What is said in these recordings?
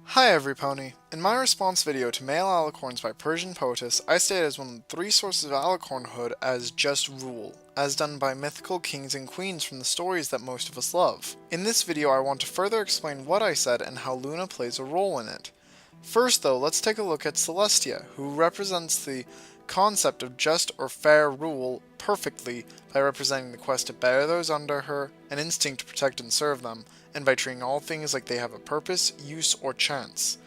Hi everypony! In my response video to male alicorns by Persian poetess, I stated as one of the three sources of alicornhood as just rule, as done by mythical kings and queens from the stories that most of us love. In this video I want to further explain what I said and how Luna plays a role in it. First though, let's take a look at Celestia, who represents the concept of just or fair rule perfectly by representing the quest to better those under her, an instinct to protect and serve them, and by treating all things like they have a purpose, use, or chance.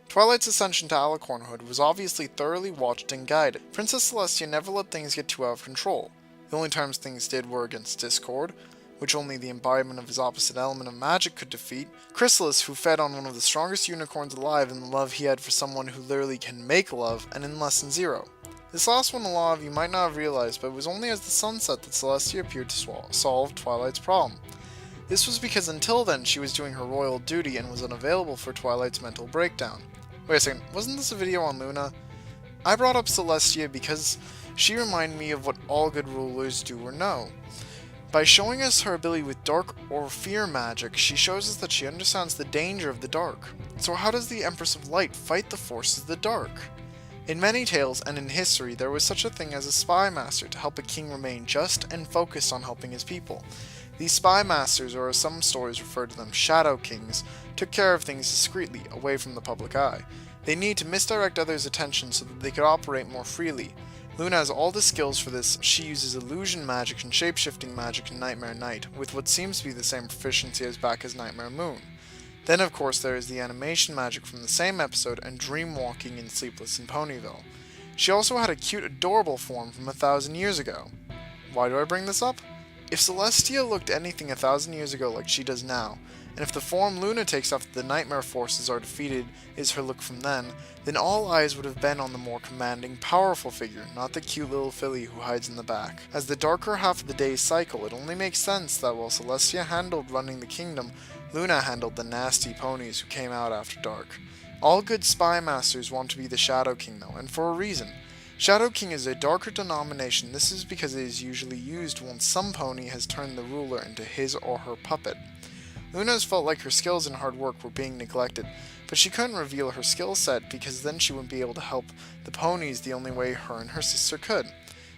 Twilight's ascension to alicornhood was obviously thoroughly watched and guided. Princess Celestia never let things get too out of control. The only times things did were against Discord, which only the embodiment of his opposite element of magic could defeat, Chrysalis, who fed on one of the strongest unicorns alive in the love he had for someone who literally can make love, and in Lesson 0. This last one a lot of you might not have realized, but it was only as the sun set that Celestia appeared to solve Twilight's problem. This was because until then she was doing her royal duty and was unavailable for Twilight's mental breakdown. Wait a second, wasn't this a video on Luna? I brought up Celestia because she reminded me of what all good rulers do or know. By showing us her ability with dark or fear magic, she shows us that she understands the danger of the dark. So how does the Empress of Light fight the forces of the dark? In many tales and in history, there was such a thing as a Spymaster to help a king remain just and focused on helping his people. These Spymasters, or as some stories refer to them, Shadow Kings, took care of things discreetly, away from the public eye. They need to misdirect others' attention so that they could operate more freely. Luna has all the skills for this. She uses illusion magic and shapeshifting magic in Nightmare Night, with what seems to be the same proficiency as back as Nightmare Moon. Then of course there is the animation magic from the same episode and dream walking in Sleepless in Ponyville. She also had a cute adorable form from 1,000 years ago. Why do I bring this up? If Celestia looked anything 1,000 years ago like she does now, and if the form Luna takes after the nightmare forces are defeated is her look from then all eyes would have been on the more commanding, powerful figure, not the cute little filly who hides in the back. As the darker half of the day's cycle, it only makes sense that while Celestia handled running the kingdom, Luna handled the nasty ponies who came out after dark. All good Spymasters want to be the Shadow King though, and for a reason. Shadow King is a darker denomination. This is because it is usually used once some pony has turned the ruler into his or her puppet. Luna's felt like her skills and hard work were being neglected, but she couldn't reveal her skill set because then she wouldn't be able to help the ponies the only way her and her sister could.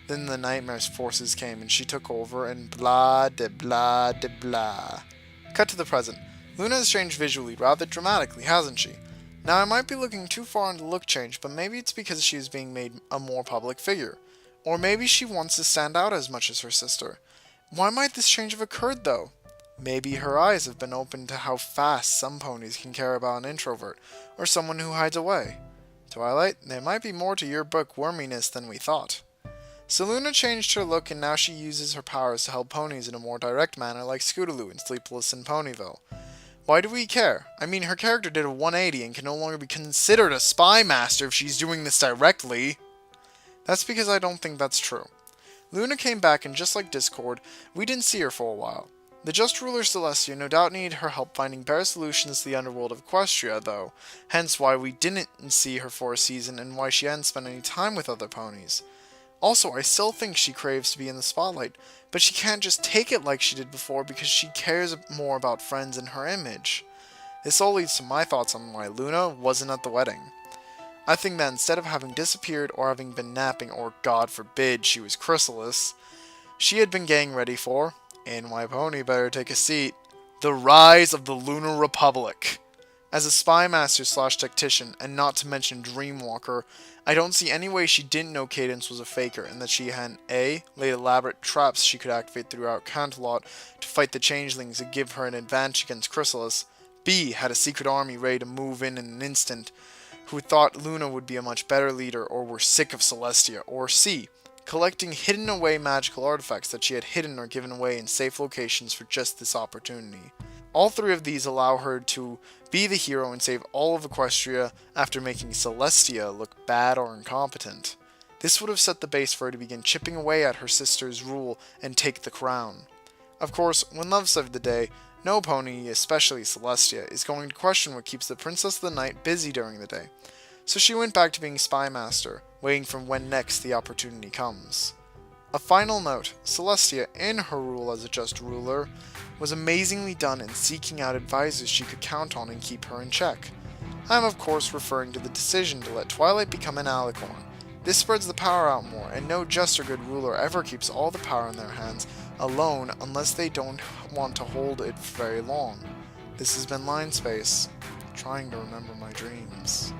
Then the Nightmare's forces came and she took over and blah de blah de blah. Cut to the present. Luna has changed visually rather dramatically, hasn't she? Now I might be looking too far into the look change, but maybe it's because she is being made a more public figure. Or maybe she wants to stand out as much as her sister. Why might this change have occurred though? Maybe her eyes have been opened to how fast some ponies can care about an introvert, or someone who hides away. Twilight, there might be more to your book worminess than we thought. So Luna changed her look and now she uses her powers to help ponies in a more direct manner like Scootaloo in Sleepless in Ponyville. Why do we care? I mean, her character did a 180 and can no longer be considered a Spymaster if she's doing this directly. That's because I don't think that's true. Luna came back and just like Discord, we didn't see her for a while. The Just Ruler Celestia no doubt needed her help finding better solutions to the underworld of Equestria though, hence why we didn't see her for a season and why she hadn't spent any time with other ponies. Also, I still think she craves to be in the spotlight, but she can't just take it like she did before because she cares more about friends and her image. This all leads to my thoughts on why Luna wasn't at the wedding. I think that instead of having disappeared or having been napping, or God forbid she was Chrysalis, she had been getting ready for, and my pony better take a seat, the rise of the Lunar Republic. As a Spymaster / tactician, and not to mention Dreamwalker, I don't see any way she didn't know Cadence was a faker and that she had A. laid elaborate traps she could activate throughout Canterlot to fight the changelings and give her an advantage against Chrysalis, B. had a secret army ready to move in an instant, who thought Luna would be a much better leader or were sick of Celestia, or C. collecting hidden away magical artifacts that she had hidden or given away in safe locations for just this opportunity. All three of these allow her to be the hero and save all of Equestria after making Celestia look bad or incompetent. This would have set the base for her to begin chipping away at her sister's rule and take the crown. Of course, when love saved the day, no pony, especially Celestia, is going to question what keeps the Princess of the Night busy during the day. So she went back to being Spymaster, waiting for when next the opportunity comes. A final note, Celestia, in her rule as a just ruler, was amazingly done in seeking out advisors she could count on and keep her in check. I am of course referring to the decision to let Twilight become an alicorn. This spreads the power out more, and no just or good ruler ever keeps all the power in their hands alone unless they don't want to hold it for very long. This has been Line Space, trying to remember my dreams.